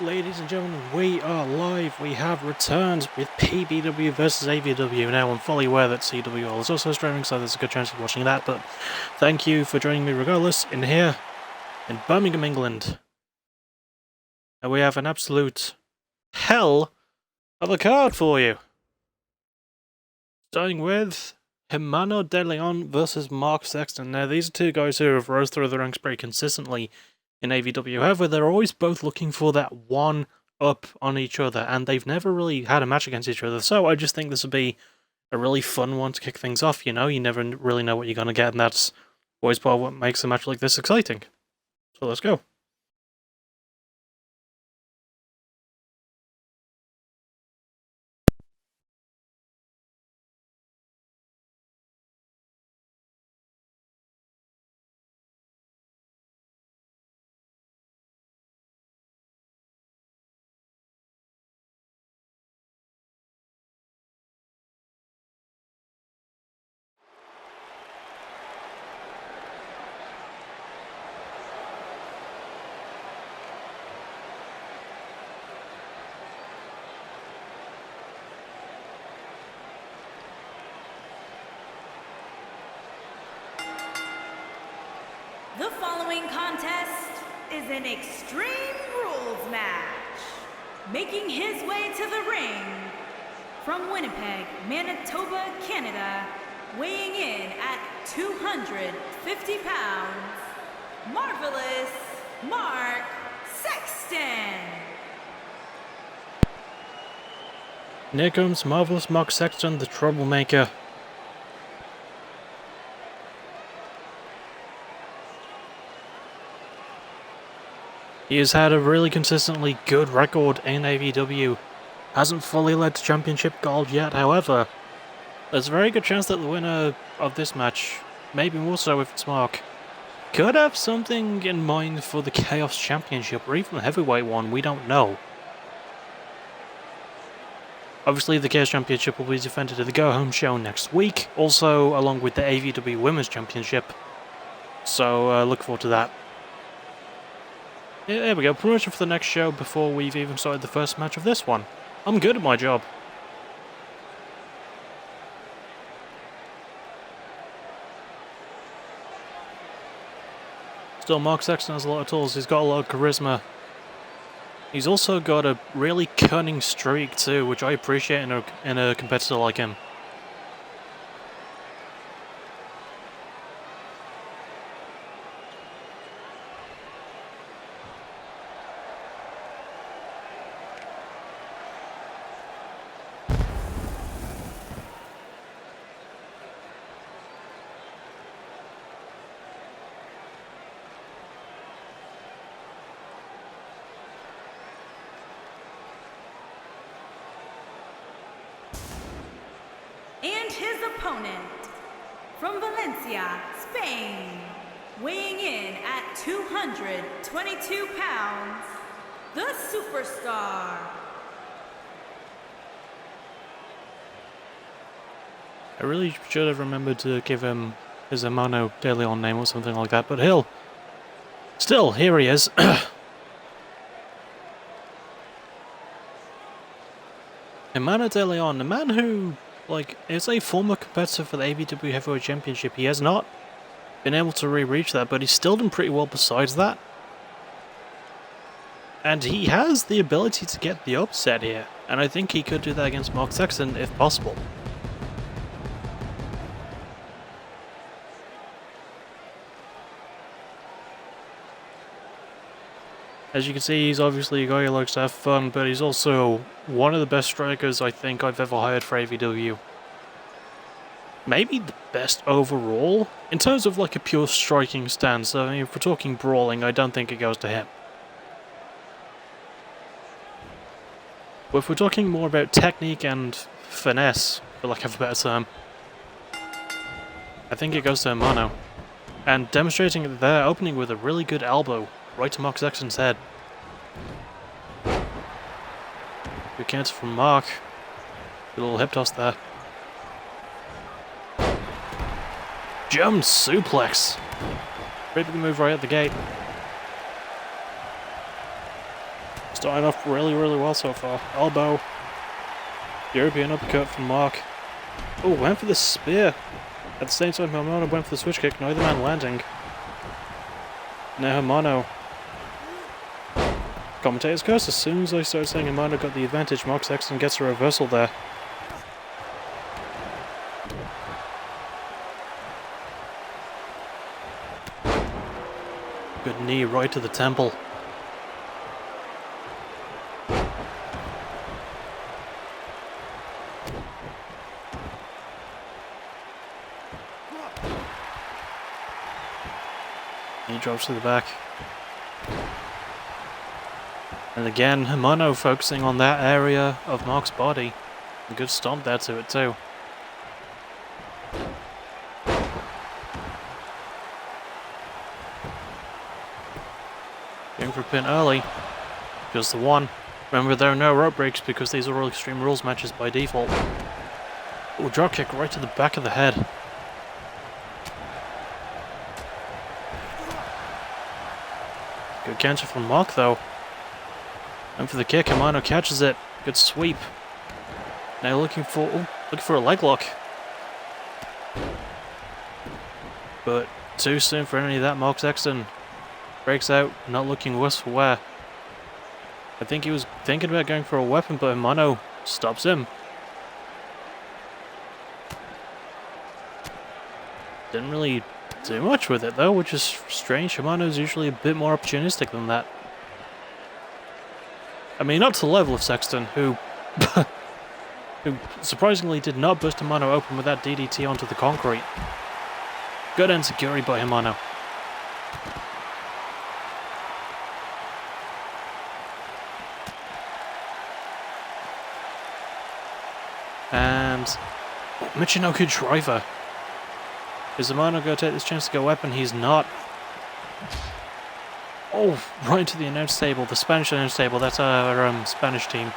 Ladies and gentlemen, we are live. We have returned with PBW versus AVW. Now, I'm fully aware that CWL is also streaming, so there's a good chance of watching that, but thank you for joining me regardless in here in Birmingham, England. And we have an absolute hell of a card for you. Starting with Hermano De Leon versus Mark Sexton. Now, these are two guys who have rose through the ranks pretty consistently in AVW. However, they're always both looking for that one up on each other, and they've never really had a match against each other. So I just think this would be a really fun one to kick things off. You know, you never really know what you're going to get, and that's always part of what makes a match like this exciting. So let's go. The following contest is an Extreme Rules match. Making his way to the ring from Winnipeg, Manitoba, Canada, weighing in at 250 pounds, Marvelous Mark Sexton. And here comes Marvelous Mark Sexton, the troublemaker. He has had a really consistently good record in AVW. Hasn't fully led to championship gold yet, however, there's a very good chance that the winner of this match, maybe more so if it's Mark, could have something in mind for the Chaos Championship, or even the heavyweight one, we don't know. Obviously, the Chaos Championship will be defended at the Go Home show next week, also along with the AVW Women's Championship, so look forward to that. Yeah, there we go, promotion for the next show before we've even started the first match of this one. I'm good at my job. Still, Mark Sexton has a lot of tools, he's got a lot of charisma. He's also got a really cunning streak too, which I appreciate in a competitor like him. And his opponent, from Valencia, Spain, weighing in at 222 pounds, the Superstar. I really should have remembered to give him his Hermano De Leon name or something like that, but hell. Still, here he is. Hermano De Leon, a man who, is a former competitor for the AVW Heavyweight Championship. He has not been able to re-reach that, but he's still done pretty well besides that. And he has the ability to get the upset here, and I think he could do that against Mark Sexton if possible. As you can see, he's obviously a guy who likes to have fun, but he's also one of the best strikers I think I've ever hired for AVW. Maybe the best overall, in terms of like a pure striking stance. I mean, if we're talking brawling, I don't think it goes to him. But if we're talking more about technique and finesse, for lack of a better term, I think it goes to Hermano. And demonstrating it there, opening with a really good elbow right to Mark Sexton's head. Good counter from Mark. Good little hip toss there. Jump suplex. Very big move right at the gate. Starting off really, really well so far. Elbow. European uppercut from Mark. Oh, went for the spear. At the same time, Hermano went for the switch kick, neither man landing. Now Hermano. Commentator's curse, as soon as I started saying Hermano got the advantage, Mark Sexton gets a reversal there. Good knee right to the temple. He drops to the back. And again, Hermano focusing on that area of Mark's body. A good stomp there to it too. Going for a pin early. Just the one. Remember, there are no rope breaks because these are all Extreme Rules matches by default. Oh, drop kick right to the back of the head. Good counter from Mark though. And for the kick, Hermano catches it. Good sweep. Now looking for a leg lock. But too soon for any of that. Mark Sexton breaks out, not looking worse for wear. I think he was thinking about going for a weapon, but Hermano stops him. Didn't really do much with it though, which is strange. Hermano's usually a bit more opportunistic than that. I mean, not to the level of Sexton, who surprisingly did not bust Hermano open with that DDT onto the concrete. Good enziguri by Hermano. And Michinoku driver. Is Hermano going to take this chance to go weapon? He's not. Oh, right to the announce table, the Spanish announce table. That's our Spanish team.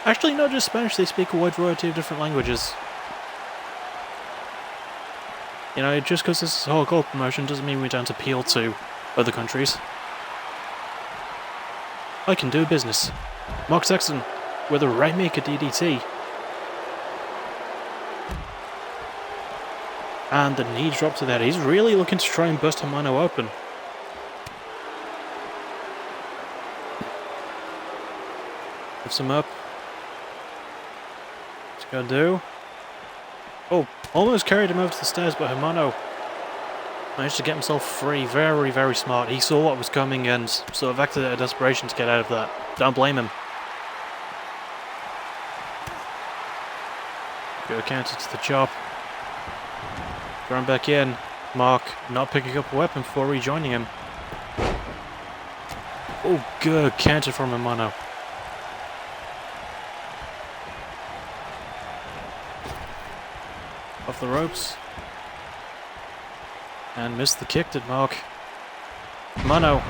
Actually, not just Spanish, they speak a wide variety of different languages. You know, just because this is a hardcore promotion doesn't mean we don't appeal to other countries. I can do business. Mark Sexton with a Rainmaker DDT. And the knee drop to that. He's really looking to try and bust Hermano open. Lifts him up. What's he gonna do? Oh, almost carried him over to the stairs, but Hermano managed to get himself free. Very, very smart. He saw what was coming and sort of acted out of desperation to get out of that. Don't blame him. Good counter to the chop. Thrown back in. Mark not picking up a weapon before rejoining him. Oh, good counter from Hermano. Off the ropes. And missed the kick, did Mark. Hermano.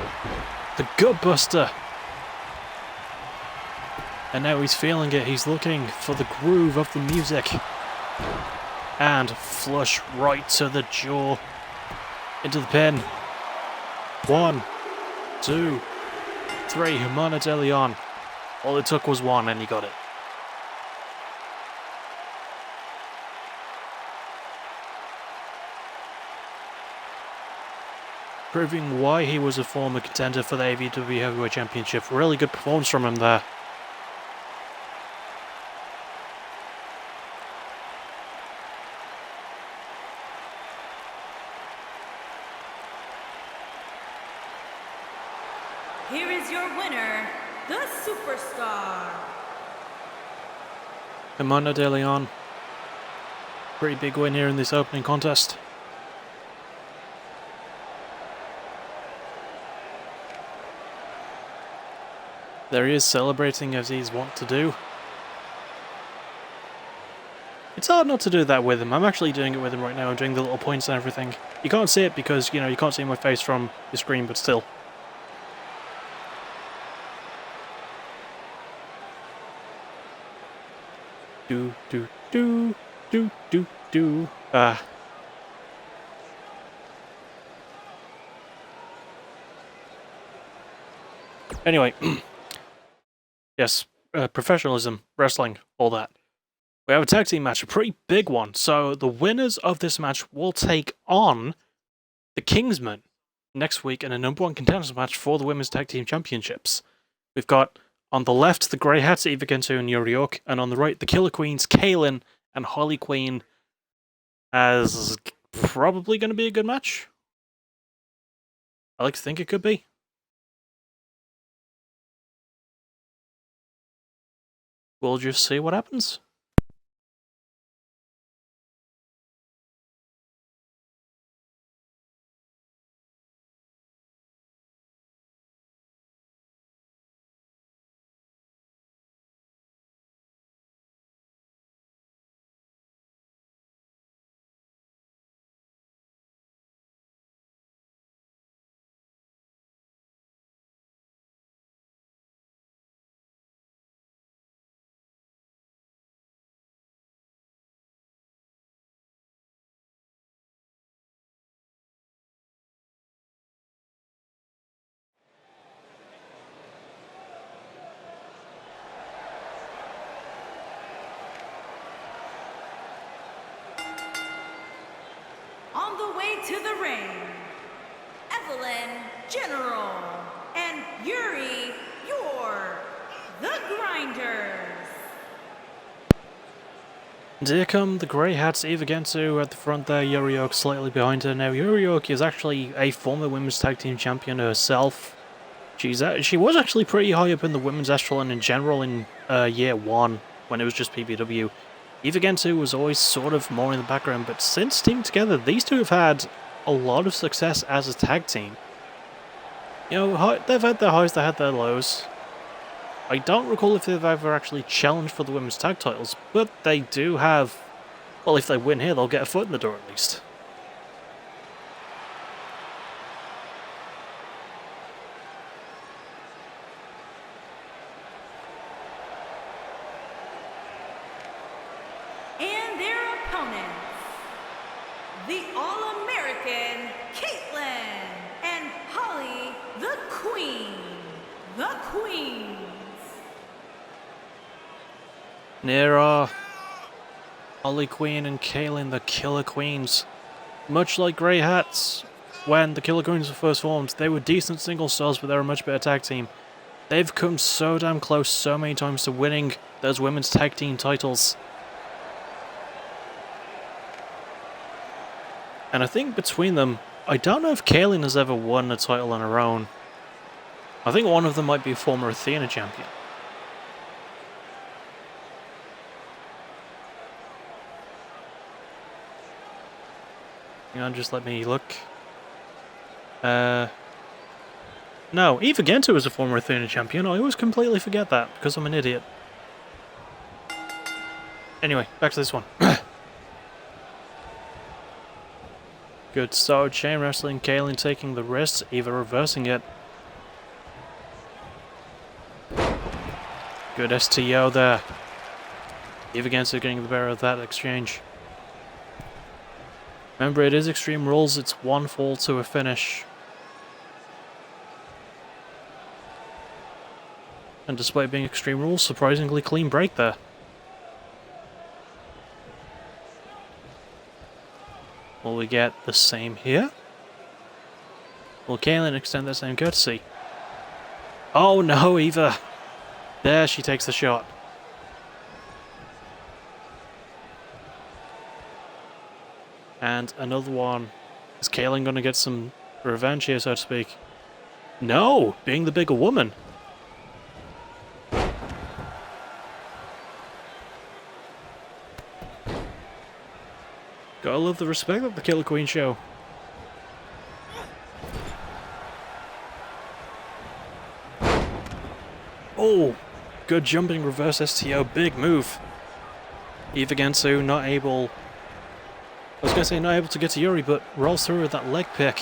The gut buster. And now he's feeling it. He's looking for the groove of the music. And flush right to the jaw. Into the pin. 1, 2, 3. Hermano de Leon. All it took was one and he got it. Proving why he was a former contender for the AVW Heavyweight Championship. Really good performance from him there. Here is your winner, the Superstar. Hermano de Leon. Pretty big win here in this opening contest. There he is celebrating as he's wont to do. It's hard not to do that with him. I'm actually doing it with him right now. I'm doing the little points and everything. You can't see it because, you know, you can't see my face from the screen, but still. Do, do, do, do, do, do. Anyway. Yes, professionalism, wrestling, all that. We have a tag team match, a pretty big one. So the winners of this match will take on the Kingsmen next week in a number one contenders match for the Women's Tag Team Championships. We've got on the left the Grey Hats, Eva Gento and Yuri York, and on the right the Killer Queens, Kaylin and Holly Queen, as probably going to be a good match. I like to think it could be. We'll just see what happens. On the way to the ring, Evelyn General and Yuri York, the Grinders. And here come the Grey Hats, Eva Gento at the front there, Yuri York slightly behind her. Now, Yuri York is actually a former Women's Tag Team Champion herself. She was actually pretty high up in the women's echelon in general in year one, when it was just PBW. Eva Gento was always sort of more in the background, but since teaming together, these two have had a lot of success as a tag team. You know, they've had their highs, they had their lows. I don't recall if they've ever actually challenged for the women's tag titles, but they do have... Well, if they win here, they'll get a foot in the door at least. And their opponents, the All-American Caitlin and Holly the Queen. The Queens. Here are Holly Queen and Kaylin, the Killer Queens. Much like Grey Hats, when the Killer Queens were first formed, they were decent single stars, but they were a much better tag team. They've come so damn close so many times to winning those women's tag team titles. And I think between them, I don't know if Kaylin has ever won a title on her own. I think one of them might be a former Athena champion. Hang on, just let me look. No, Eva Gento is a former Athena champion. I always completely forget that because I'm an idiot. Anyway, back to this one. Good start, chain wrestling, Kaylin taking the wrist, Eva reversing it. Good STO there. Eva Gento getting the better of that exchange. Remember, it is Extreme Rules, it's one fall to a finish. And despite being Extreme Rules, surprisingly clean break there. Will we get the same here? Will Kaylin extend that same courtesy? Oh no, Eva! There, she takes the shot. And another one. Is Kaylin going to get some revenge here, so to speak? No! Being the bigger woman. Gotta love the respect of the Killer Queen show. Oh! Good jumping reverse STO, big move. Eva Gento not able... I was going to say not able to get to Yuri, but rolls through with that leg pick.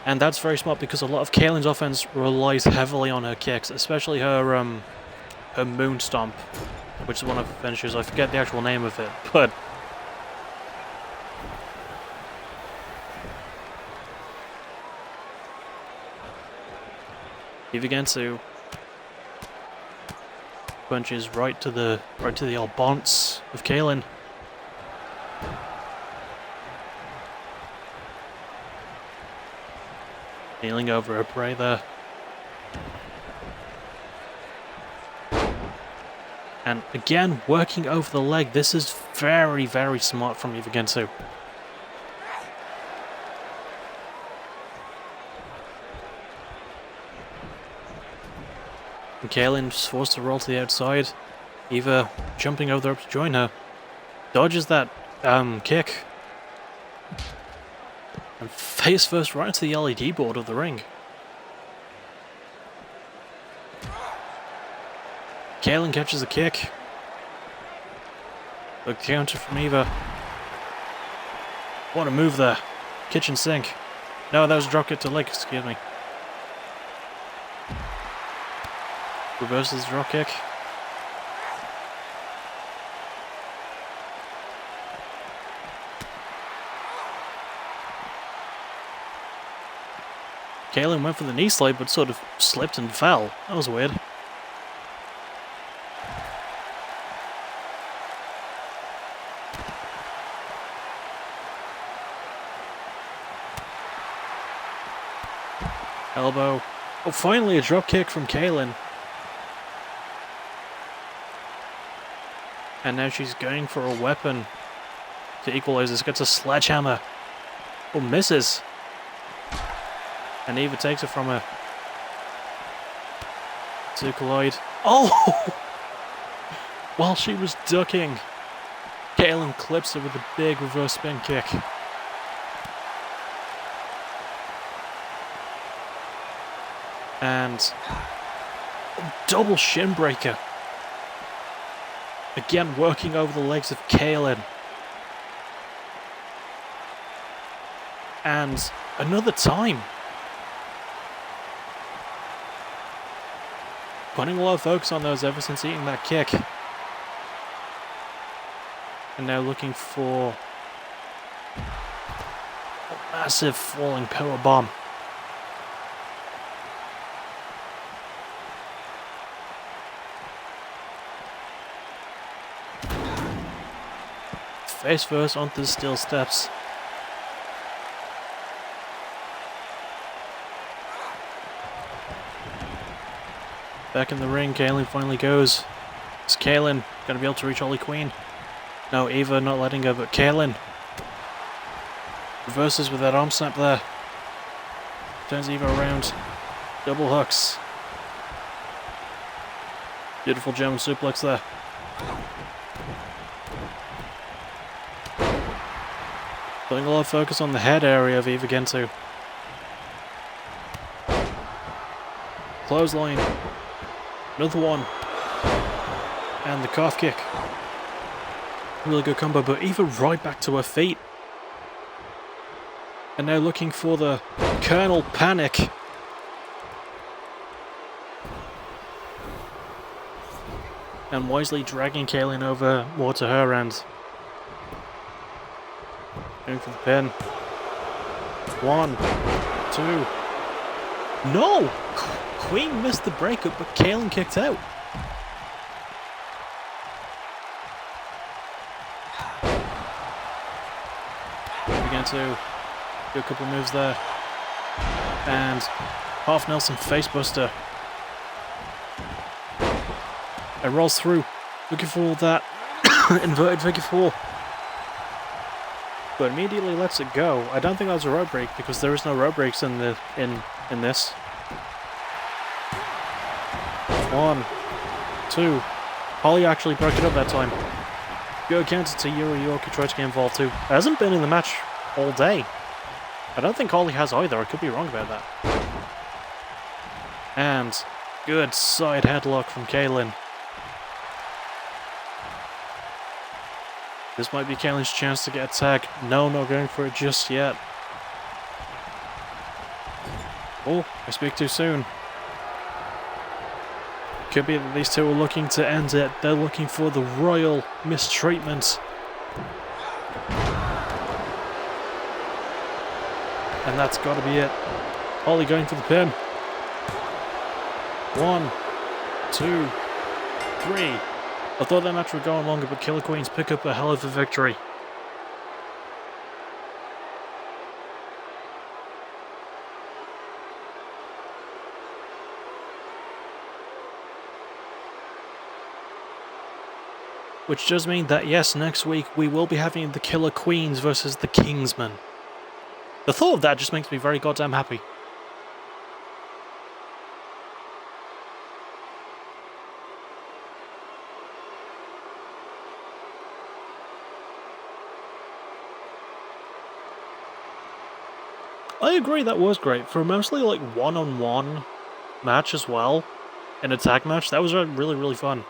And that's very smart because a lot of Kaylin's offense relies heavily on her kicks, especially her moon stomp, which is one of her finishes. I forget the actual name of it, but... Eva Gento Punches right to the old bonce of Kaylin. Kneeling over her prey there. And again, working over the leg. This is very, very smart from Eva Gensu. And Kaylin's forced to roll to the outside. Eva jumping over the rope to join her. Dodges that kick. And face first right into the LED board of the ring. Kaylin catches a kick. The counter from Eva. What a move there. Kitchen sink. No, that was a drop kick to leg, excuse me. Reverses the drop kick. Kaylin went for the knee slide but sort of slipped and fell. That was weird. Elbow. Oh, finally a drop kick from Kaylin. And now she's going for a weapon to equalize this. Gets a sledgehammer. Oh, misses. And Eva takes it from her. To collide. Oh! While she was ducking, Kaylin clips her with a big reverse spin kick. And double shin breaker. Again, working over the legs of Kaylin. And another time. Putting a lot of focus on those ever since eating that kick. And now looking for a massive falling power bomb. Face first onto the steel steps. Back in the ring, Kaylin finally goes. Is Kaylin gonna be able to reach Holly Queen? No, Eva not letting her, but Kaylin reverses with that arm snap there. Turns Eva around. Double hooks. Beautiful German suplex there. Putting a lot of focus on the head area of Eva Gensu. Clothesline. Another one. And the calf kick. Really good combo, but Eva right back to her feet. And now looking for the Colonel Panic. And wisely dragging Kaylin over more to her end. Going for the pin. 1, 2. No! Queen missed the breakup, but Kaylin kicked out. Began to do a couple of moves there. And half Nelson facebuster. It rolls through, looking for that inverted figure 4. But immediately lets it go. I don't think that was a rope break because there is no rope breaks in the in this. 1, 2. Holly actually broke it up that time. Good counter to Yuri York, who tried to get involved too. Hasn't been in the match all day. I don't think Holly has either. I could be wrong about that. And good side headlock from Kaylin. This might be Kaylin's chance to get a tag. No, not going for it just yet. Oh, I speak too soon. Could be that these two are looking to end it. They're looking for the royal mistreatment. And that's got to be it. Holly going for the pin. 1, 2. 3. I thought that match would go on longer, but Killer Queens pick up a hell of a victory. Which does mean that, yes, next week we will be having the Killer Queens versus the Kingsmen. The thought of that just makes me very goddamn happy. I agree, that was great. For mostly like one-on-one match as well, an attack match, that was really, really fun.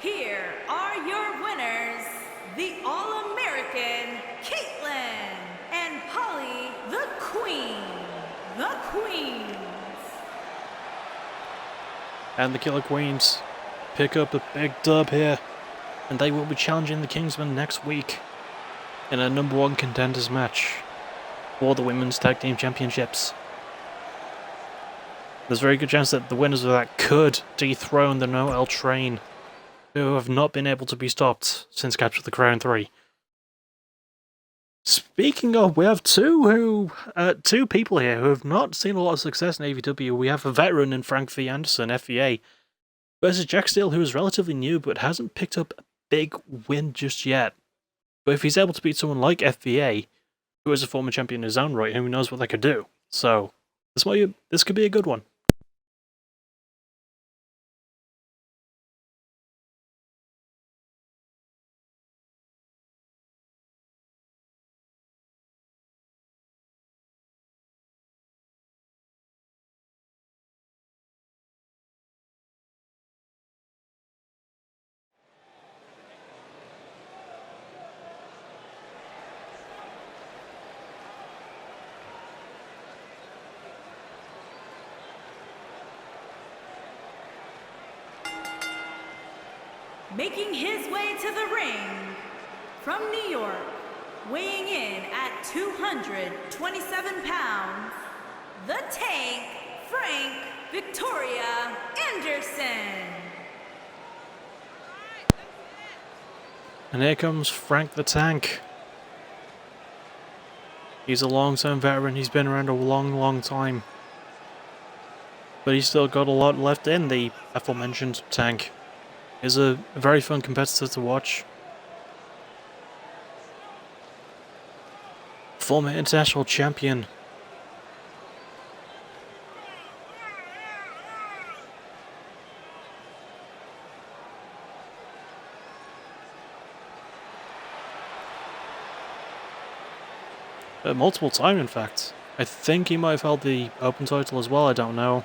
Here are your winners, the All-American Caitlin and Polly the Queen. The Queens. And the Killer Queens pick up a big dub here, and they will be challenging the Kingsmen next week in a #1 contenders match for the Women's Tag Team Championships. There's a very good chance that the winners of that could dethrone the Noel Train, who have not been able to be stopped since Capture the Crown 3. Speaking of, we have two people here who have not seen a lot of success in AVW. We have a veteran in Frank V. Anderson, FVA, versus Jack Steele, who is relatively new but hasn't picked up a big win just yet. But if he's able to beat someone like FVA, who is a former champion in his own right, who knows what they could do. So, this could be a good one. Making his way to the ring from New York, weighing in at 227 pounds, the Tank, Frank Victoria Anderson. And here comes Frank the Tank. He's a long-term veteran, he's been around a long time. But he's still got a lot left in the aforementioned Tank. He's a very fun competitor to watch. Former international champion. Multiple time, in fact. I think he might have held the open title as well, I don't know.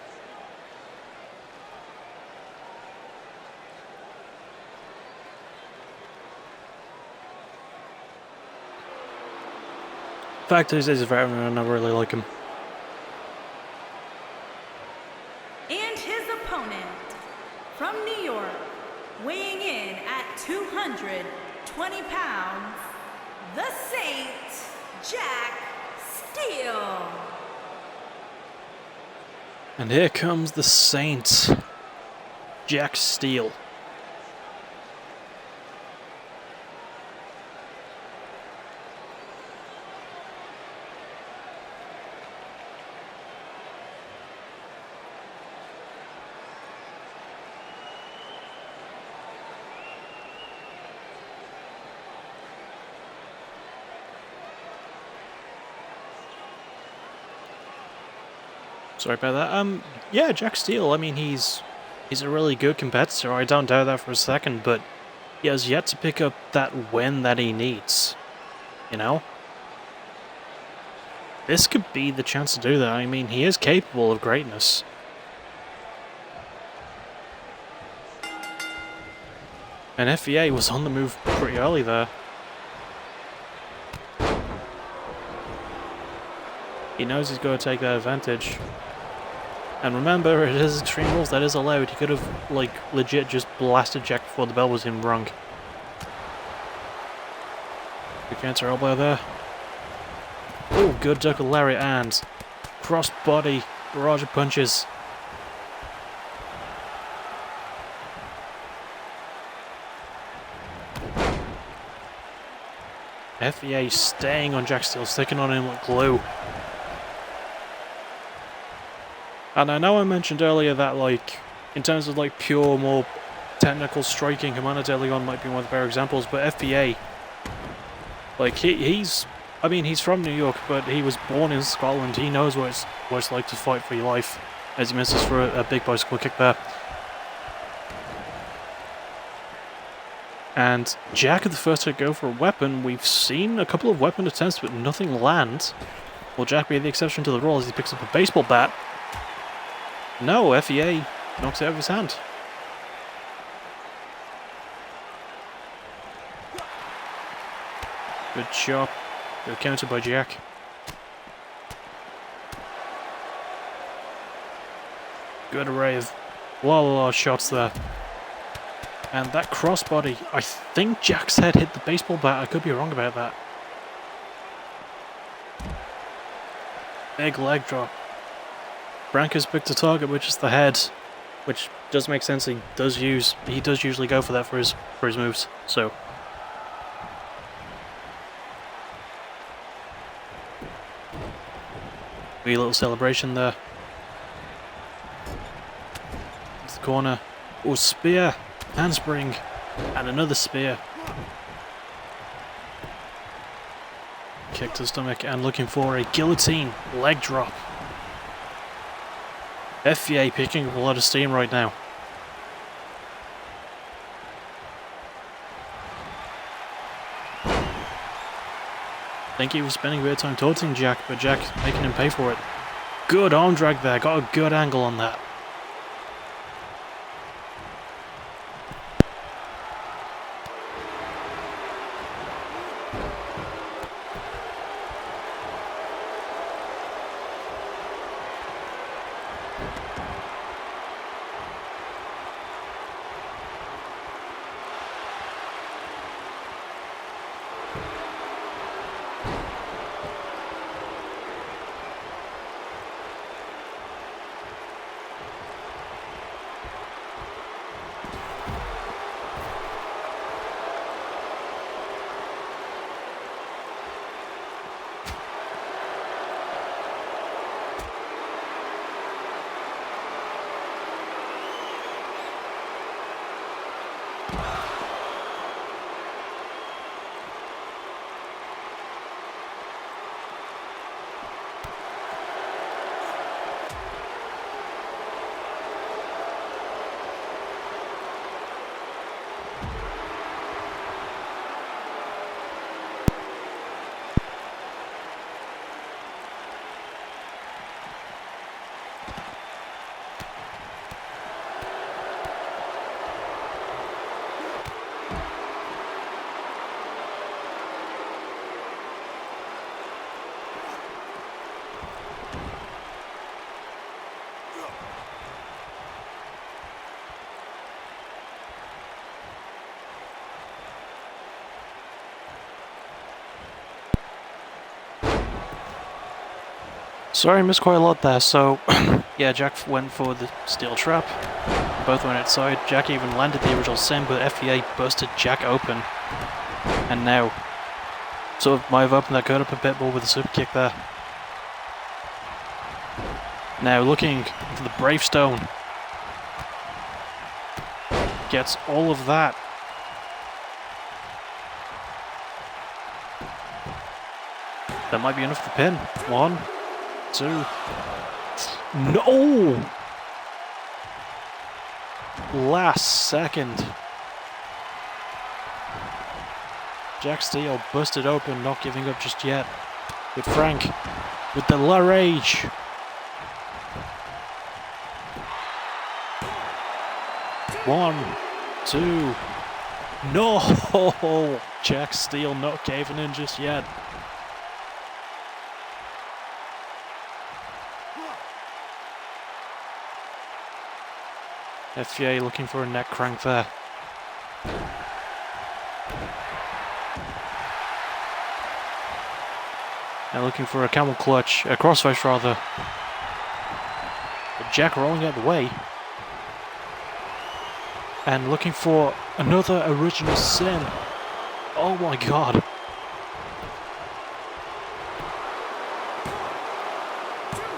Fact is, he's a veteran and I really like him. And his opponent, from New York, weighing in at 220 pounds, the Saint, Jack Steele. And here comes the Saint, Jack Steele. Sorry about that. Yeah, Jack Steele, I mean, he's a really good competitor, I don't doubt that for a second, but he has yet to pick up that win that he needs. You know? This could be the chance to do that. I mean, he is capable of greatness. And FVA was on the move pretty early there. He knows he's got to take that advantage. And remember, it is Extreme Rules, that is allowed. He could have, like, legit just blasted Jack before the bell was even rung. Good counter elbow there. Oh, good duck with lariat and cross body, barrage of punches. FEA staying on Jack Steele, sticking on him like glue. And I know I mentioned earlier that, like, in terms of, like, pure, more technical striking, Hermano De Leon might be one of the better examples, but FEA, like, he's from New York, but he was born in Scotland. He knows what it's like to fight for your life, as he misses for a big bicycle kick there. And Jack at the first to go for a weapon. We've seen a couple of weapon attempts, but nothing lands. Will Jack be the exception to the rule as he picks up a baseball bat? No, FEA knocks it out of his hand. Good chop. Good counter by Jack. Good array of lot of shots there. And that crossbody, I think Jack's head hit the baseball bat. I could be wrong about that. Big leg drop. Branca's picked a target, which is the head, which does make sense. He does usually go for that for his moves. So, wee little celebration there. Into the corner. Oh, spear, handspring, and another spear. Kick to the stomach and looking for a guillotine leg drop. FEA picking up a lot of steam right now. I think he was spending a bit of time taunting Jack, but Jack making him pay for it. Good arm drag there, got a good angle on that. Sorry, I missed quite a lot there. So, yeah, Jack went for the steel trap. Both went outside. Jack even landed the original sim, but FEA busted Jack open. And now, sort of might have opened that gird up a bit more with a super kick there. Now looking for the Bravestone. Gets all of that. That might be enough to pin. 1, 2. No! Last second. Jack Steele busted open, not giving up just yet. With Frank, with the La Rage. One, two. No! Jack Steele not caving in just yet. FVA looking for a neck crank there. Now looking for a camel clutch, a crossface rather. But Jack rolling out the way. And looking for another original sin. Oh my god.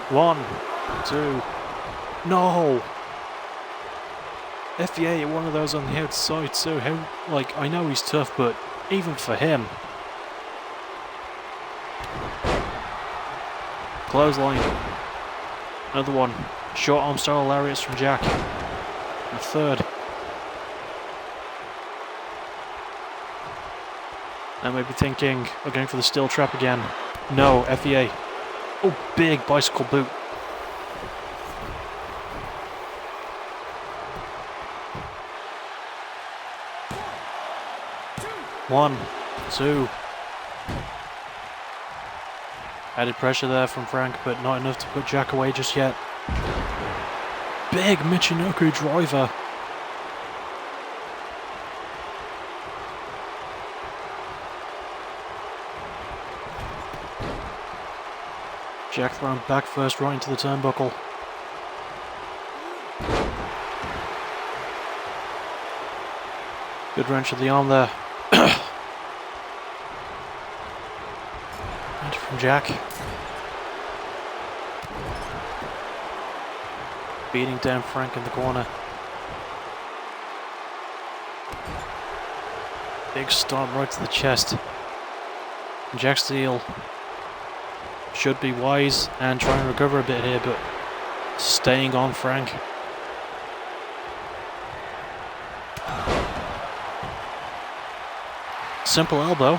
One, two, no! FVA one of those on the outside too. How, like, I know he's tough, but even for him. Clothesline. Another one. Short arm style lariats from Jack. And a third. I may be thinking, we're going for the steel trap again. No, FVA. Oh, big bicycle boot. One, two. Added pressure there from Frank, but not enough to put Jack away just yet. Big Michinoku driver. Jack thrown back first right into the turnbuckle. Good wrench of the arm there. And from Jack. Beating down Frank in the corner. Big stomp right to the chest. And Jack Steele should be wise and try and recover a bit here, but staying on Frank. Simple elbow.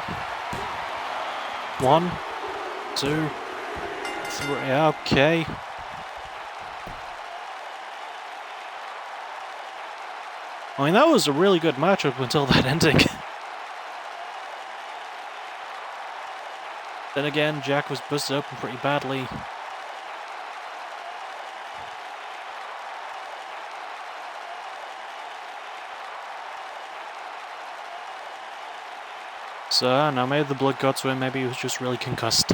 One, two, three. Okay. I mean, that was a really good match up until that ending. Then again, Jack was busted open pretty badly. So, now maybe the blood got to him, maybe he was just really concussed.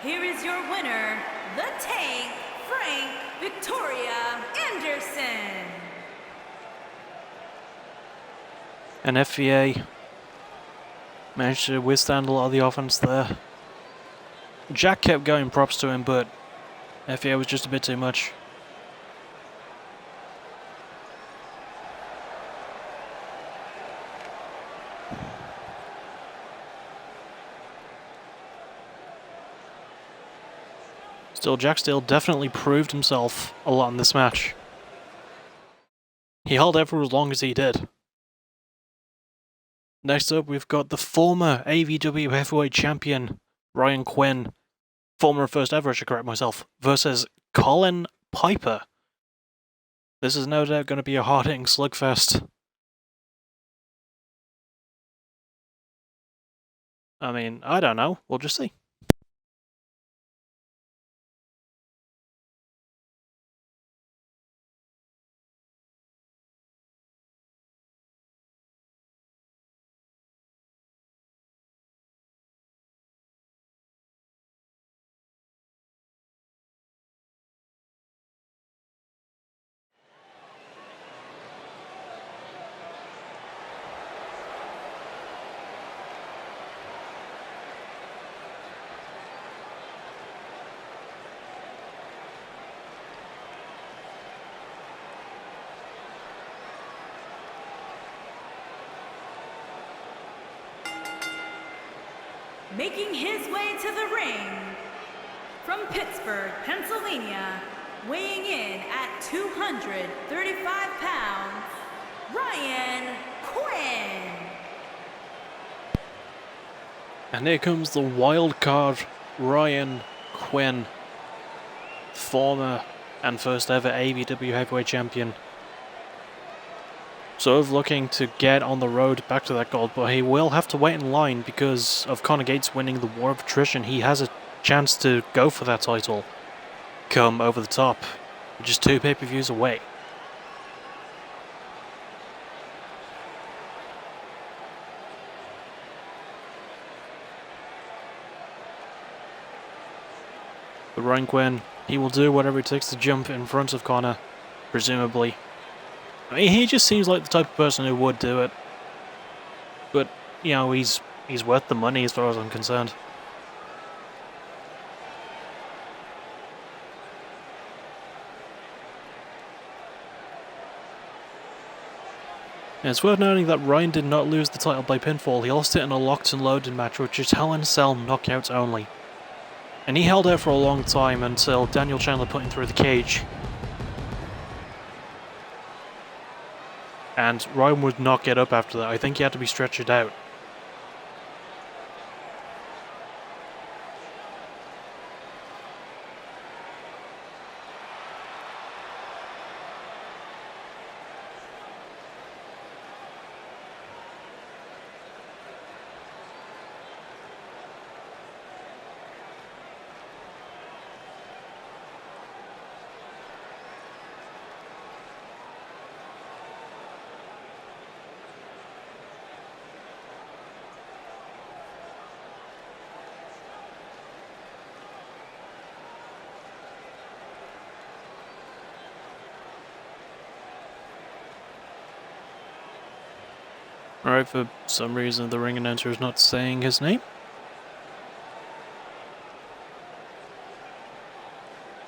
Here is your winner, the Tank, Frank Victoria Anderson. And FVA managed to withstand a lot of the offense there. Jack kept going, props to him, but FVA was just a bit too much. Still, Jack Steele definitely proved himself a lot in this match. He held out for as long as he did. Next up, we've got the former AVW heavyweight champion, Ryan Quinn, former first ever, I should correct myself, versus Colin Piper. This is no doubt going to be a hard-hitting slugfest. I mean, I don't know. We'll just see. Making his way to the ring, from Pittsburgh, Pennsylvania, weighing in at 235 pounds, Ryan Quinn. And here comes the wild card, Ryan Quinn, former and first ever AVW heavyweight champion. Sort of looking to get on the road back to that gold, but he will have to wait in line because of Conor Gates winning the War of Attrition. He has a chance to go for that title come over the top, just 2 pay-per-views away. But Ryan Quinn, he will do whatever it takes to jump in front of Conor, presumably. I mean, he just seems like the type of person who would do it. But, you know, he's worth the money as far as I'm concerned. And it's worth noting that Ryan did not lose the title by pinfall. He lost it in a locked and loaded match, which is Hell in a Cell knockouts only. And he held out for a long time until Daniel Chandler put him through the cage. And Ryan would not get up after that. I think he had to be stretchered out. Alright, for some reason the ring announcer is not saying his name.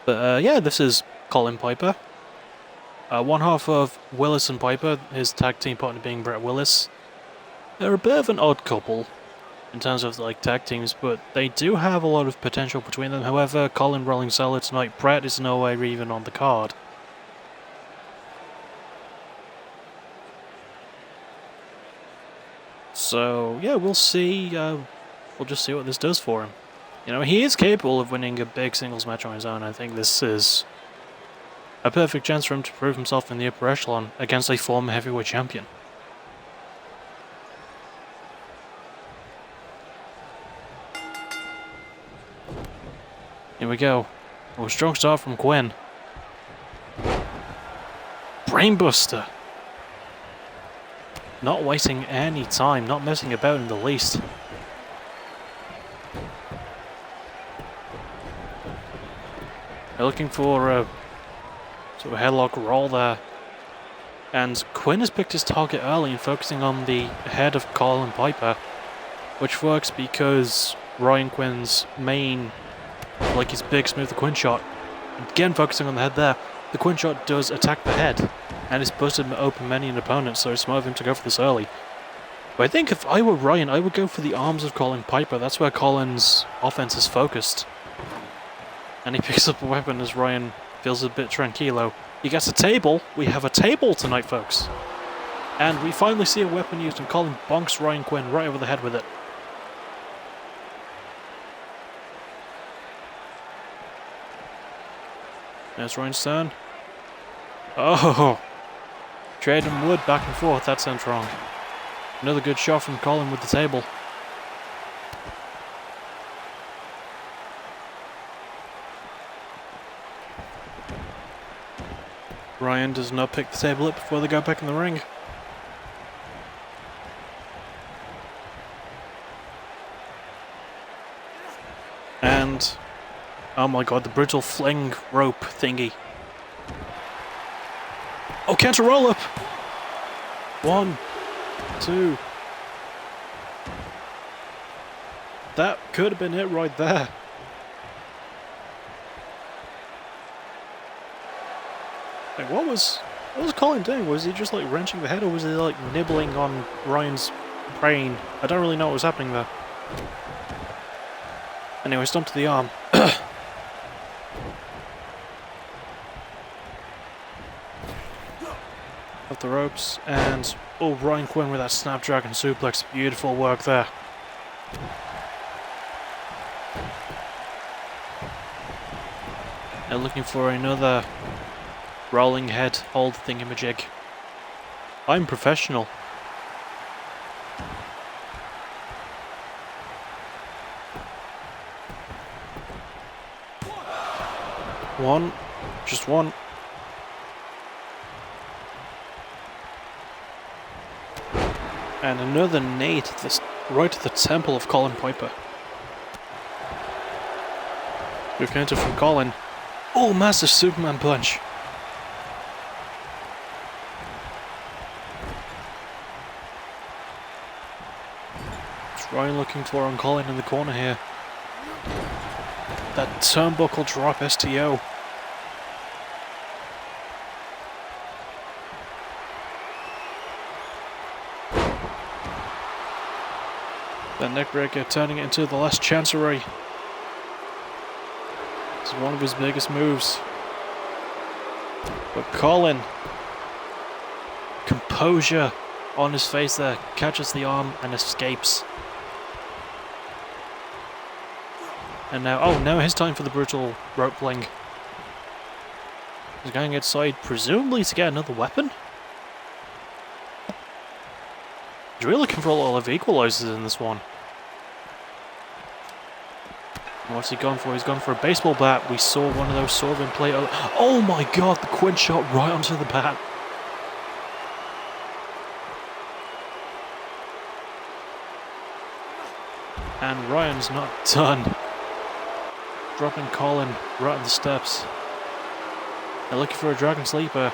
But yeah, this is Colin Piper. One half of Willis and Piper, his tag team partner being Brett Willis. They're a bit of an odd couple in terms of like tag teams, but they do have a lot of potential between them. However, Colin rolling solo tonight, Brett is nowhere even on the card. So, yeah, we'll see. We'll just see what this does for him. You know, he is capable of winning a big singles match on his own. I think this is a perfect chance for him to prove himself in the upper echelon against a former heavyweight champion. Here we go. Oh, a strong start from Quinn. Brainbuster. Not wasting any time, not messing about in the least. They're looking for a sort of headlock roll there. And Quinn has picked his target early and focusing on the head of Colin Piper, which works because Ryan Quinn's main, like his big smooth Quinn shot, again focusing on the head there, the Quinn shot does attack the head. And it's busted open many an opponent, so it's smart of him to go for this early. But I think if I were Ryan, I would go for the arms of Colin Piper. That's where Colin's offense is focused. And he picks up a weapon as Ryan feels a bit tranquilo. He gets a table. We have a table tonight, folks. And we finally see a weapon used, and Colin bonks Ryan Quinn right over the head with it. There's Ryan's turn. Oh! Trading wood back and forth, that sounds wrong. Another good shot from Colin with the table. Ryan does not pick the table up before they go back in the ring. And, oh my god, the brutal fling rope thingy. Oh, counter roll up! 1, 2. That could have been it right there. Like, what was Colin doing? Was he just like wrenching the head, or was he like nibbling on Ryan's brain? I don't really know what was happening there. Anyway, stomp to the arm. Up the ropes, and oh, Ryan Quinn with that Snapdragon suplex. Beautiful work there. They're looking for another rolling head hold thingamajig. I'm professional. One. Just one. And another knee to the, right to the temple of Colin Piper. Good counter from Colin. Oh, massive Superman punch. It's Ryan looking for on Colin in the corner here. That turnbuckle drop STO. That neckbreaker turning it into the last chancery. It's one of his biggest moves. But Colin, composure on his face there, catches the arm and escapes. And now, oh, now his time for the brutal rope fling. He's going outside, presumably to get another weapon? He's really looking for a lot of equalizers in this one. What's he gone for? He's gone for a baseball bat. We saw one of those sort of in play. Oh my god, the Quinn shot right onto the bat. And Ryan's not done. Dropping Colin right on the steps. They're looking for a Dragon Sleeper.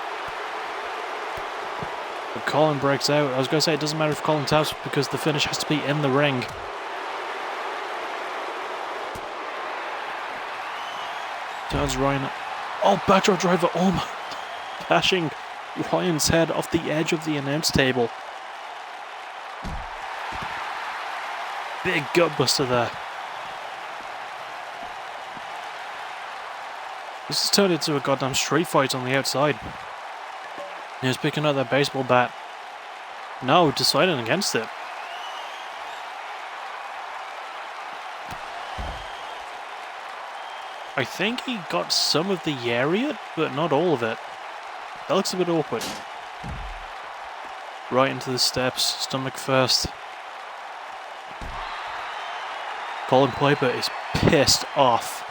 But Colin breaks out. I was going to say it doesn't matter if Colin taps because the finish has to be in the ring. Turns Ryan. Oh, backdrop driver. Oh my. Bashing Ryan's head off the edge of the announce table. Big gutbuster there. This has turned into a goddamn street fight on the outside. He was picking up that baseball bat. No, deciding against it. I think he got some of the area, but not all of it. That looks a bit awkward. Right into the steps, stomach first. Colin Piper is pissed off.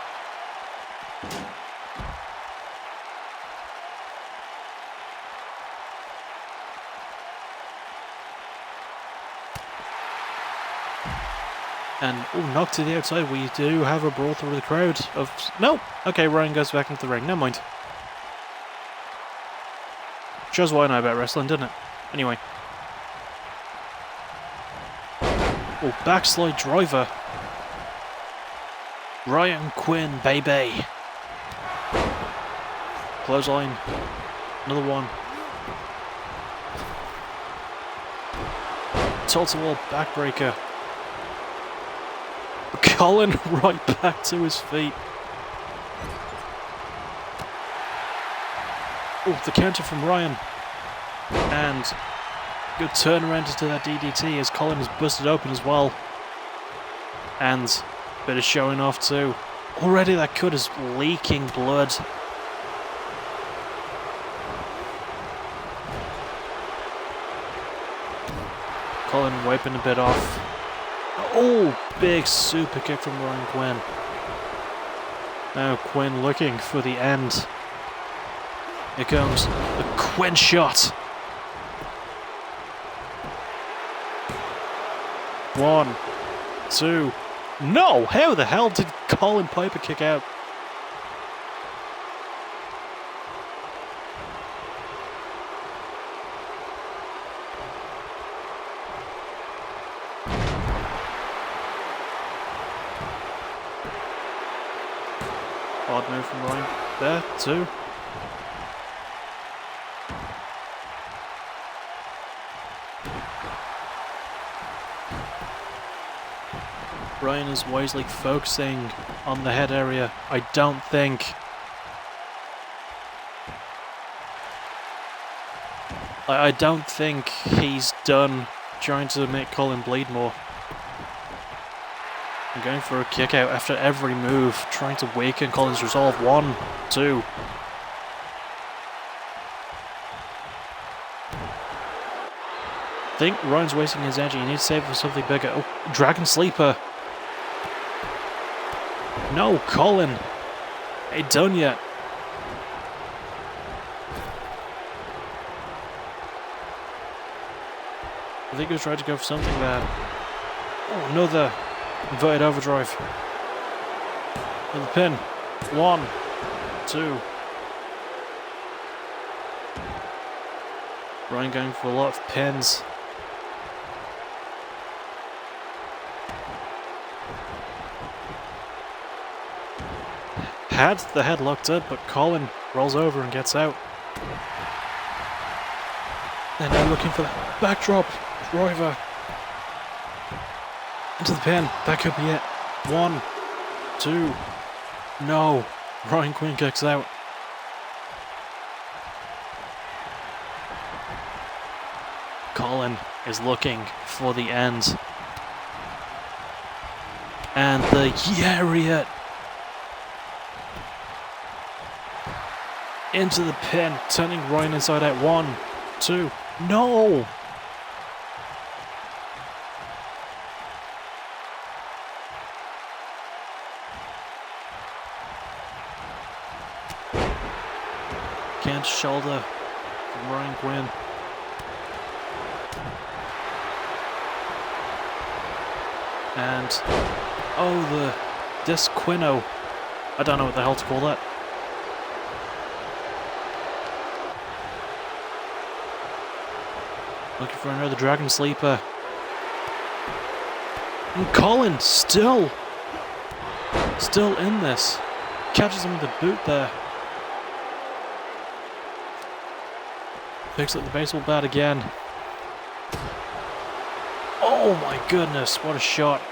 And, oh, knocked to the outside. We do have a brawl through the crowd of... No! Okay, Ryan goes back into the ring. Never mind. Shows why I know about wrestling, doesn't it? Anyway. Oh, backslide driver. Ryan Quinn, baby. Clothesline. Another one. Total wall backbreaker. Colin right back to his feet. Oh, the counter from Ryan. And good turnaround into that DDT as Colin is busted open as well. And a bit of showing off too. Already that cut is leaking blood. Colin wiping a bit off. Oh, big super kick from Ryan Quinn. Now Quinn looking for the end. Here comes the Quinn shot. 1, 2. No! How the hell did Colin Piper kick out? Odd move from Ryan. There, 2. Ryan is wisely focusing on the head area. I don't think... I don't think he's done trying to make Colin bleed more. And going for a kick out after every move, trying to weaken Colin's resolve. 1, 2. I think Ryan's wasting his energy. He needs to save it for something bigger. Oh, Dragon Sleeper. No, Colin. Ain't done yet. I think he was trying to go for something there. Oh, another inverted overdrive. For the pin. 1, 2. Ryan going for a lot of pins. Had the head locked up, but Colin rolls over and gets out. They're now looking for the backdrop driver into the pin. That could be it. 1, 2. No. Ryan Quinn kicks out. Colin is looking for the end. And the Lariat into the pin, turning Ryan inside out. 1, 2. No! Can't shoulder from Ryan Quinn. And oh, the Disquino. I don't know what the hell to call that. Looking for another Dragon Sleeper. And Colin still in this. Catches him with the boot there. Picks up the baseball bat again. Oh my goodness, what a shot.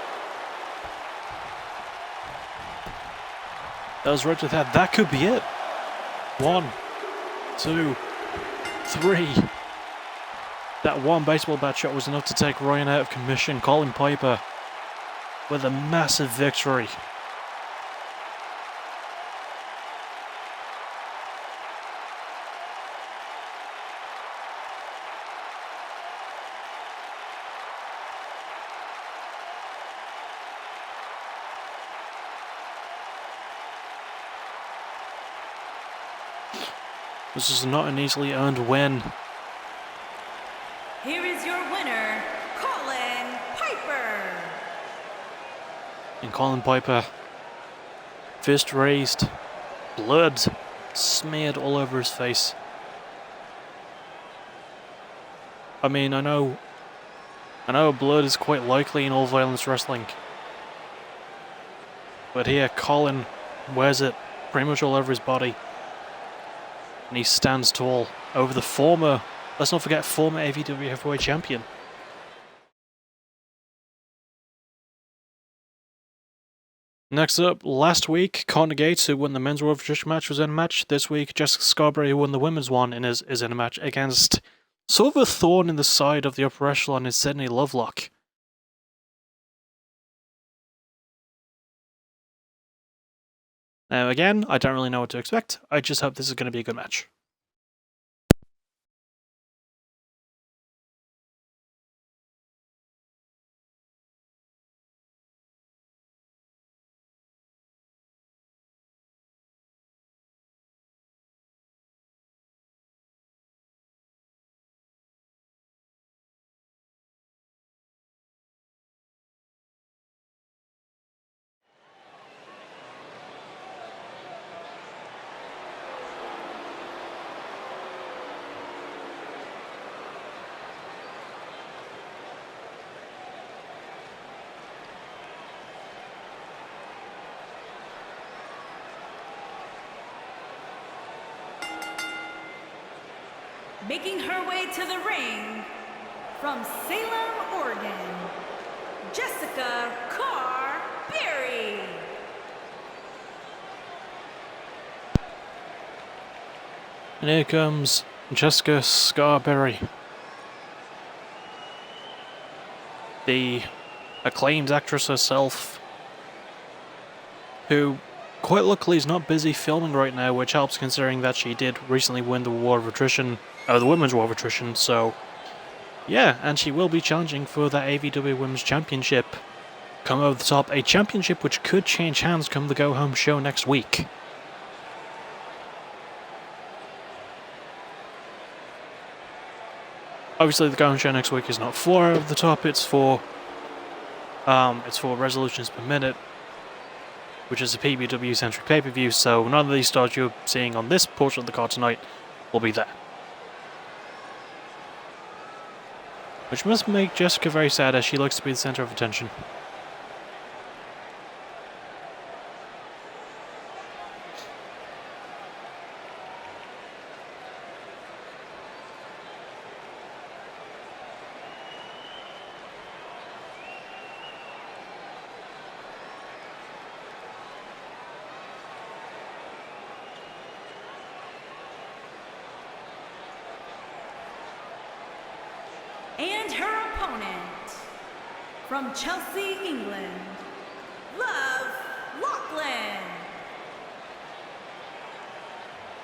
That was right to the head. That could be it. 1, 2, 3. That one baseball bat shot was enough to take Ryan out of commission. Colin Piper with a massive victory. This is not an easily earned win. Here is your winner, Colin Piper. And Colin Piper, fist raised, blood smeared all over his face. I mean, I know blood is quite likely in all violence wrestling. But here, Colin wears it pretty much all over his body. And he stands tall over the former, let's not forget, former AVW heavyweight champion. Next up, last week, Connor Gates, who won the men's World Tradition match, was in a match. This week, Jessica Scarborough, who won the women's one, is in a match against sort of a thorn in the side of the upper echelon in Sydney Lovelock. Now again, I don't really know what to expect. I just hope this is going to be a good match. Making her way to the ring from Salem, Oregon, Jessica Carberry. And here comes Jessica Scarberry, the acclaimed actress herself, who quite luckily is not busy filming right now, which helps considering that she did recently win the War of Attrition, the Women's War of Attrition, so yeah, and she will be challenging for that AVW Women's Championship. Come over the top, a championship which could change hands come the go-home show next week. Obviously, the go-home show next week is not for over the top, it's for resolutions per minute, which is a PBW-centric pay-per-view, so none of these stars you're seeing on this portion of the card tonight will be there. Which must make Jessica very sad, as she looks to be the center of attention. And her opponent, from Chelsea, England, Love Lachlan.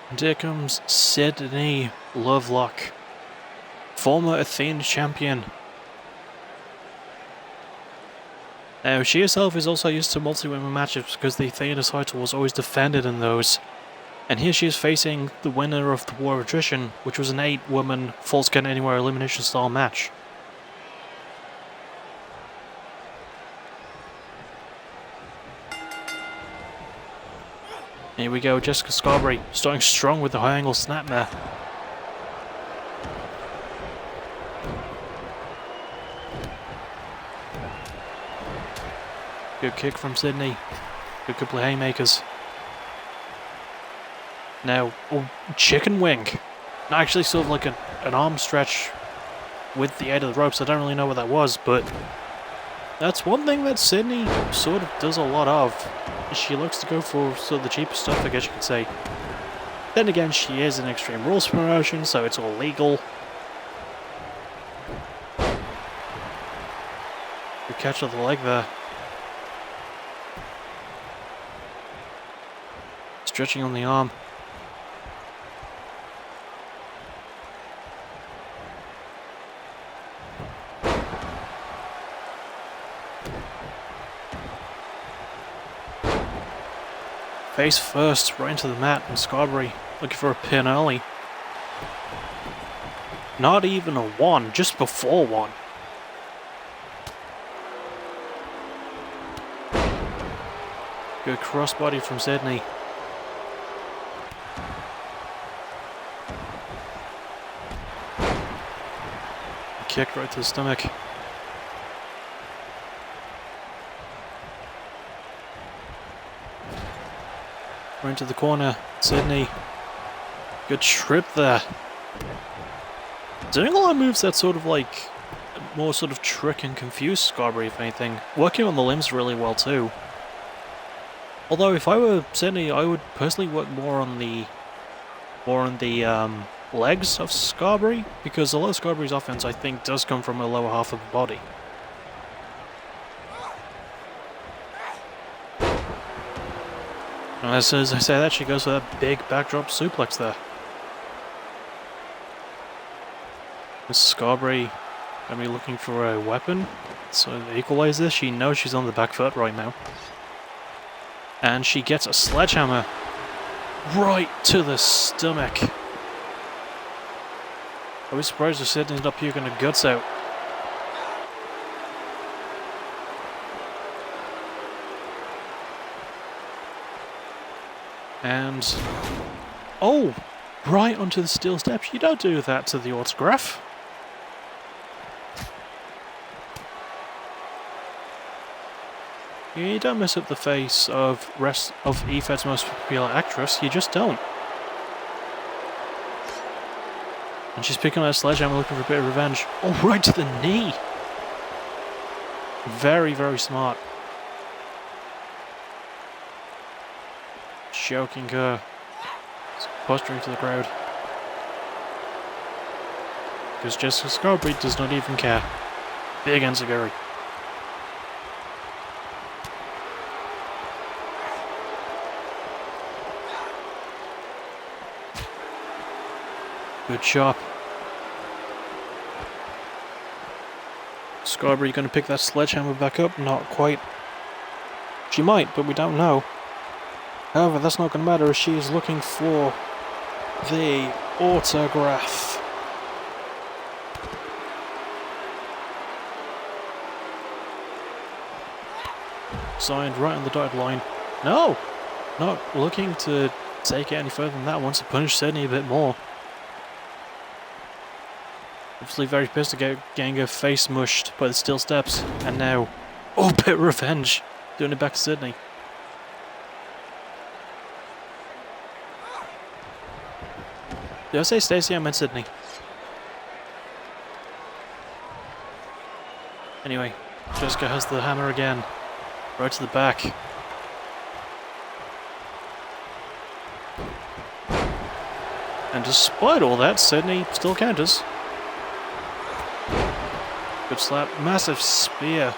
And here comes Sydney Lovelock, former Athena champion. Now, she herself is also used to multi-women matches because the Athena title was always defended in those. And here she is facing the winner of the War of Attrition, which was an 8-woman Falls Count Anywhere elimination style match. Here we go, Jessica Scarberry starting strong with the high angle snap there. Good kick from Sydney. Good couple of haymakers. Now, chicken wing. Not actually sort of like an arm stretch with the aid of the ropes. I don't really know what that was, but that's one thing that Sydney sort of does a lot of. She looks to go for sort of the cheapest stuff, I guess you could say. Then again, she is an Extreme Rules promotion, so it's all legal. Good catch of the leg there. Stretching on the arm. Face first, right into the mat, and Scarberry looking for a pin early. Not even a 1, just before 1. Good crossbody from Sydney. Kick right to the stomach. Right into the corner, Sydney. Good trip there. Doing a lot of moves that sort of like more sort of trick and confuse Scarberry, if anything. Working on the limbs really well too. Although if I were Sydney, I would personally work more on the legs of Scarberry, because a lot of Scarberry's offense, I think, does come from the lower half of the body. And as soon as I say that, she goes for that big backdrop suplex there. Miss Scarberry going to be looking for a weapon, so to equalize this. She knows she's on the back foot right now. And she gets a sledgehammer right to the stomach. I was surprised if Sydney's not puking her guts out. And oh, right onto the steel steps. You don't do that to the autograph. You don't mess up the face of EFED's most popular actress. You just don't. And she's picking up a sledgehammer looking for a bit of revenge. Oh, right to the knee. Very, very smart. Choking her. Posturing to the crowd. Because Jessica Scarberry does not even care. Big enziguri. Good chop. Scarborough, you going to pick that sledgehammer back up? Not quite. She might, but we don't know. However, that's not going to matter as she is looking for the autograph. Signed right on the dotted line. No! Not looking to take it any further than that. Wants to punish Sydney a bit more. Obviously very pissed to getting her face mushed by the steel steps. And now, oh, bit of revenge. Doing it back to Sydney. Did I say Stacey? I meant Sydney. Anyway, Jessica has the hammer again. Right to the back. And despite all that, Sydney still counters. Good slap. Massive spear.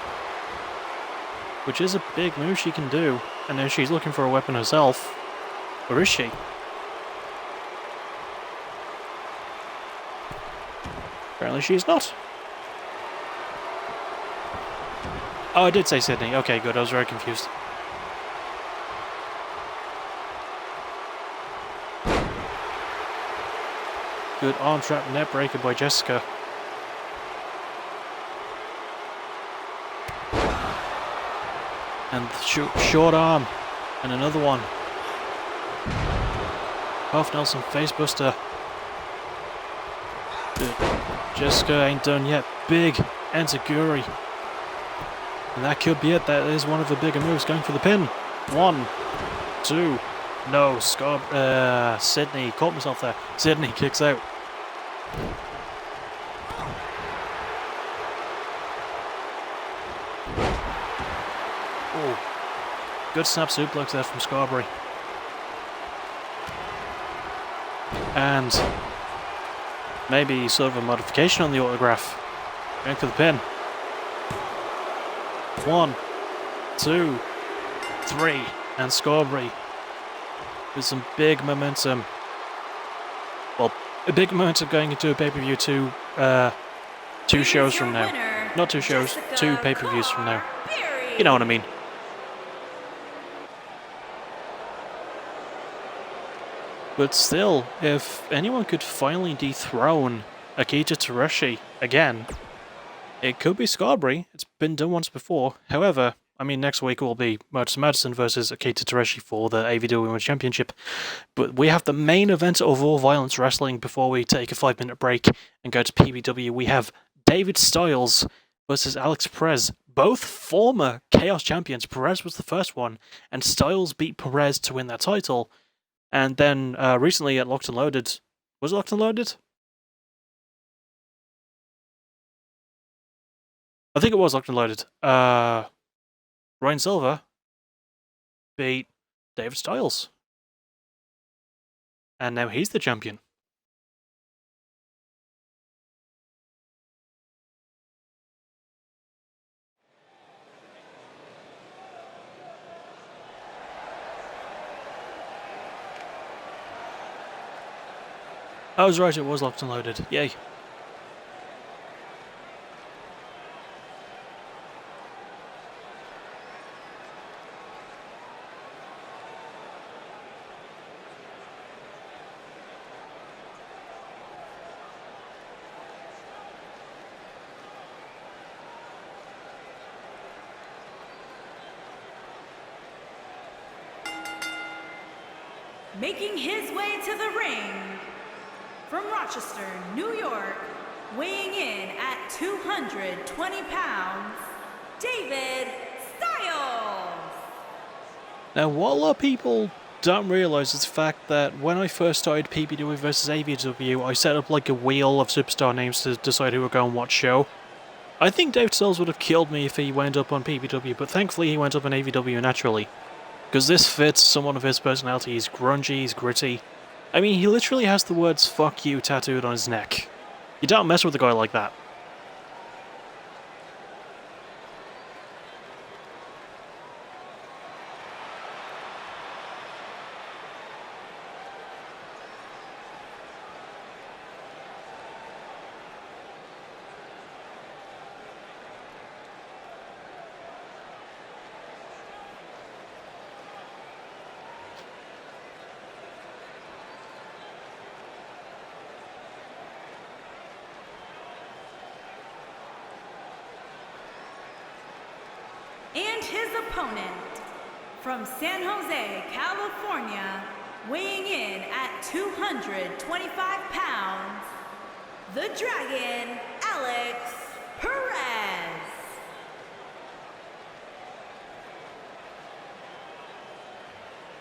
Which is a big move she can do. And now she's looking for a weapon herself. Or is she? Apparently she's not. Oh, I did say Sydney. Okay, good. I was very confused. Good arm trap net breaker by Jessica. And short arm. And another one. Half Nelson facebuster. Good. Jessica ain't done yet. Big enziguri. And that could be it. That is one of the bigger moves. Going for the pin. 1, 2. No, Sydney caught myself there. Sydney kicks out. Oh, good snap suplex there from Scarborough. And maybe sort of a modification on the autograph. Going for the pin. 1, 2, 3, and Scarborough with some big momentum. Well, a big momentum going into a pay-per-view two shows from now. Not 2 shows, 2 pay-per-views from now. You know what I mean. But still, if anyone could finally dethrone Akita Tereshi again, it could be Scarborough. It's been done once before. However, I mean, next week will be Motus Madison versus Akita Tereshi for the AVW Women's Championship. But we have the main event of All Violence Wrestling before we take a 5-minute break and go to PBW. We have David Styles versus Alex Perez, both former Chaos champions. Perez was the first one, and Styles beat Perez to win that title. And then recently at Locked and Loaded, was it Locked and Loaded? I think it was Locked and Loaded. Ryan Silver beat David Styles. And now he's the champion. I was right, it was Locked and Loaded. Yay. Making his way to the ring from Rochester, New York, weighing in at 220 pounds, David Styles. Now, what a lot of people don't realise is the fact that when I first started PBW versus AVW, I set up like a wheel of superstar names to decide who would go on what show. I think David Styles would have killed me if he went up on PBW, but thankfully he went up on AVW naturally. Because this fits someone of his personality. He's grungy, he's gritty. I mean, he literally has the words "fuck you" tattooed on his neck. You don't mess with a guy like that. his opponent. From San Jose, California, weighing in at 225 pounds, the Dragon, Alex Perez.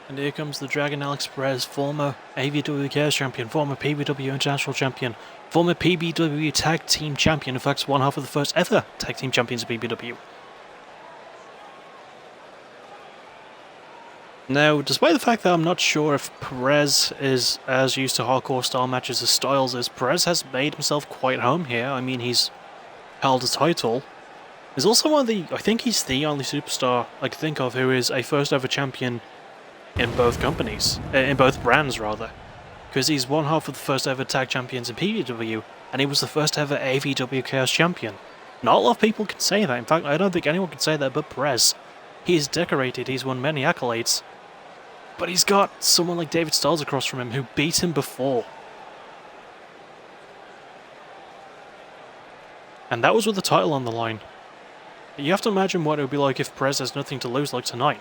And here comes the Dragon, Alex Perez, former AVW Chaos Champion, former PBW International Champion, former PBW Tag Team Champion, in fact one half of the first ever Tag Team Champions of PBW. Now, despite the fact that I'm not sure if Perez is as used to hardcore style matches as Styles is, Perez has made himself quite home here. I mean, he's held a title. He's also one of the, I think he's the only superstar I can think of who is a first ever champion in both companies, in both brands rather. Because he's one half of the first ever tag champions in PBW, and he was the first ever AVW Chaos Champion. Not a lot of people can say that. In fact, I don't think anyone can say that but Perez. He is decorated, he's won many accolades. But he's got someone like David Styles across from him who beat him before. And that was with the title on the line. You have to imagine what it would be like if Perez has nothing to lose like tonight.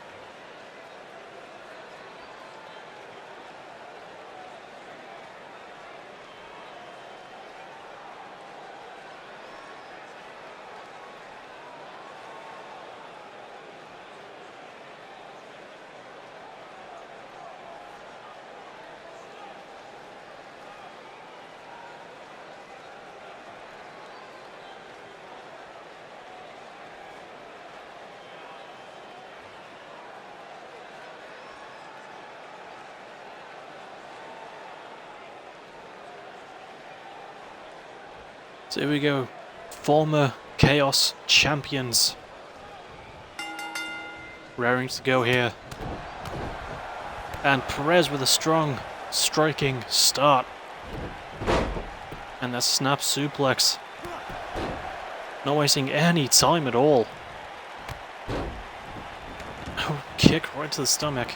So here we go, former Chaos Champions. Raring to go here. And Perez with a strong, striking start. And that snap suplex. Not wasting any time at all. Oh, kick right to the stomach.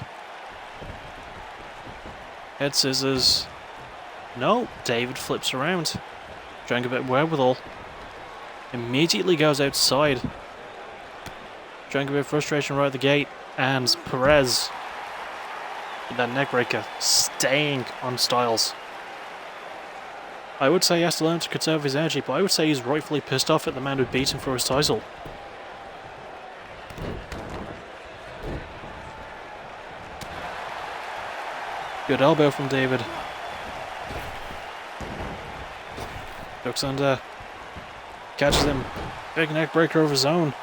Head scissors. No, David flips around. Trying a bit of wherewithal. Immediately goes outside. Trying a bit of frustration right at the gate. And Perez, with that neckbreaker, staying on Styles. I would say he has to learn to conserve his energy, but I would say he's rightfully pissed off at the man who beat him for his title. Good elbow from David. Ducks under. Catches him. Big neck breaker of his own.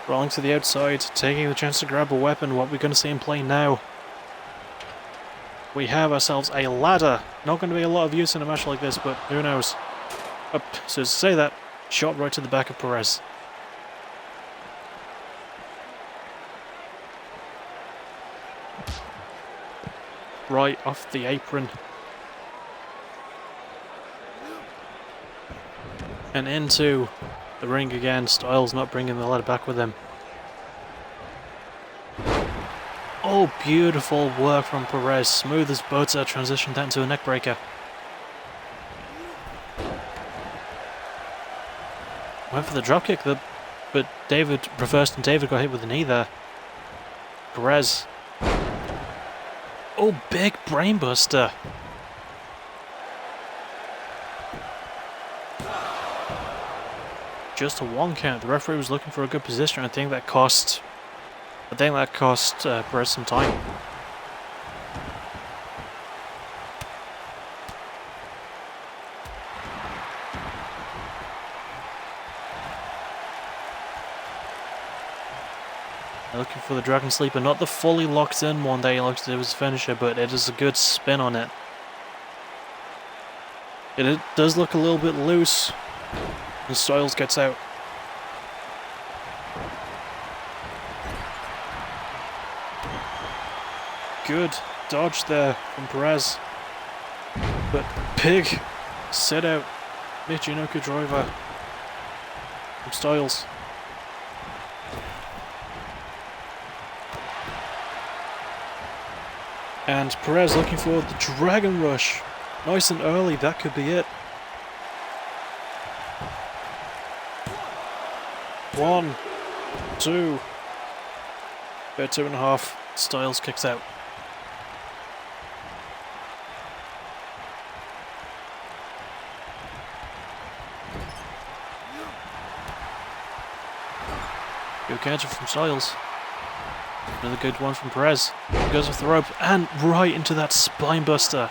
Rolling to the outside, taking the chance to grab a weapon. What we're going to see him play now. We have ourselves a ladder. Not going to be a lot of use in a match like this, but who knows. Up. So to say that, shot right to the back of Perez. Right off the apron. And into the ring again. Styles not bringing the ladder back with him. Oh, beautiful work from Perez. Smooth as butter, transitioned that into a neckbreaker. Went for the dropkick, but David reversed and David got hit with the knee there. Perez. Oh, big brainbuster. Just a 1 count. The referee was looking for a good position. I think that cost Perez some time. Looking for the Dragon Sleeper, not the fully locked in one that he likes to do his finisher, but it is a good spin on it. It does look a little bit loose, and Styles gets out. Good dodge there from Perez, but big sit out Michinoku driver from Styles. And Perez looking for the Dragon Rush. Nice and early, that could be it. 1, 2. About 2.5. Styles kicks out. Good counter from Styles. Another good one from Perez. Goes off the rope and right into that spine buster.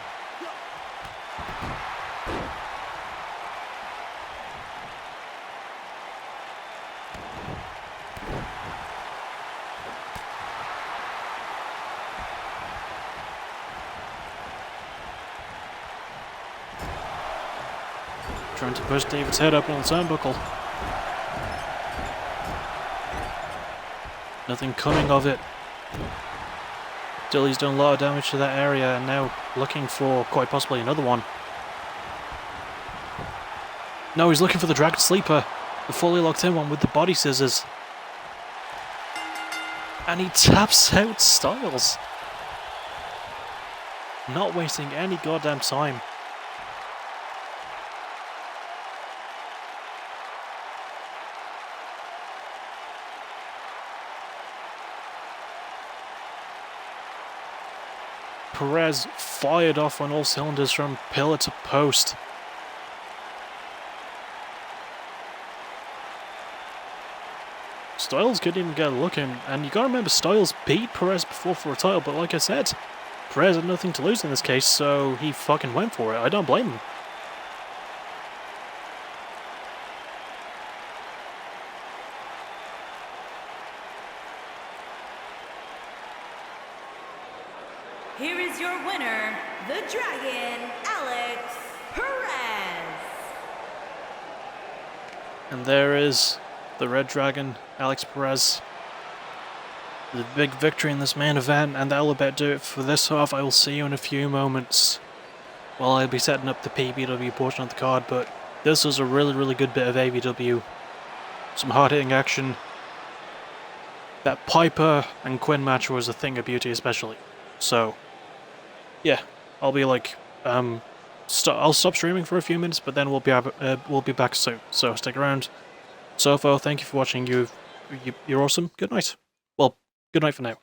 Trying to push David's head up on the turnbuckle. Nothing coming of it. Still, he's done a lot of damage to that area and now looking for quite possibly another one. No, he's looking for the Dragon Sleeper. The fully locked in one with the body scissors. And he taps out Styles. Not wasting any goddamn time. Perez fired off on all cylinders from pillar to post. Styles couldn't even get a look in, and you gotta remember Styles beat Perez before for a title, but like I said, Perez had nothing to lose in this case, so he fucking went for it. I don't blame him. Here is your winner, the Dragon, Alex Perez. And there is the Red Dragon, Alex Perez. The big victory in this main event, and that will about do it for this half. I will see you in a few moments. Well, I'll be setting up the PBW portion of the card, but this was a really good bit of AVW. Some hard-hitting action. That Piper and Quinn match was a thing of beauty especially. So, yeah, I'll be like, I'll stop streaming for a few minutes, but then we'll be back soon. So stick around. So far, thank you for watching. You're awesome. Good night. Well, good night for now.